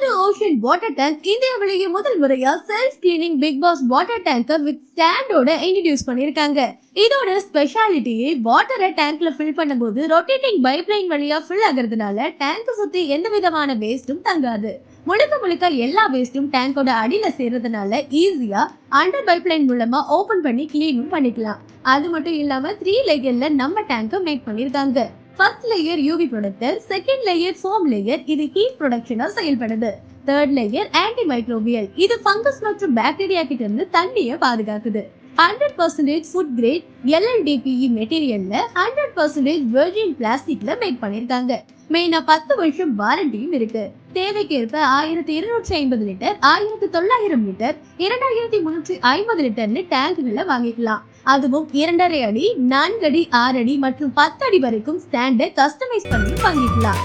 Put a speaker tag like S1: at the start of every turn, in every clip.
S1: புது ocean water tank இந்தியாவிலேயே முதல் முறையா self cleaning big boss water tanker with ஸ்டாண்டோட இன்ட்ரோடியூஸ் பண்ணிருக்காங்க. இதோட ஸ்பெஷாலிட்டியே வாட்டரை டேங்க்ல ஃபில் பண்ணும்போது ரொட்டேட்டிங் பைப்லைன் வழியா ஃபில் ஆகுறதுனால டேங்க் சுத்தி எந்த விதமான வேஸ்டும் தங்காது. முழுக்க முழுக்க எல்லா வேஸ்டும் டேங்கோட அடியில சேர்றதுனால ஈஸியா அண்டர் பைப்லைன் மூலமா ஓபன் பண்ணி கிளீனும் பண்ணிக்கலாம். அது மட்டும் இல்லாம 3 லேயர்ல நம்ம டேங்க மேக் பண்ணிருக்காங்க. First layer UV protector, second layer foam layer, இது ஹீட் ப்ரொடக்ஷனா செயல்படுது. தேர்ட் லேயர் ஆன்டி மைக்ரோபியல், இது ஃபங்கஸ் மற்றும் பாக்டீரியா கிட்ட இருந்து தண்ணியை பாதுகாக்குது. 100% ஃபுட் கிரேட் LLDPE மெட்டீரியல்ல 100% வெர்ஜின் பிளாஸ்டிக்ல மேக் பண்ணிருக்காங்க. மெயினா 10 வருஷம் வாரண்டியும் இருக்கு. தேவைக்கேற்ப 1250 லிட்டர், 1900 லிட்டர், 2350 லிட்டர்னு டேங்குகளை வாங்கிக்கலாம். அதுவும் 2.5 அடி, 4 அடி, 6 அடி மற்றும் 10 அடி வரைக்கும் ஸ்டாண்டை கஸ்டமைஸ் பண்ணி வாங்கிக்கலாம்.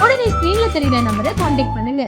S1: உடனே ஸ்கிரீன்ல தெரியுற நம்பரை கான்டாக்ட் பண்ணுங்க.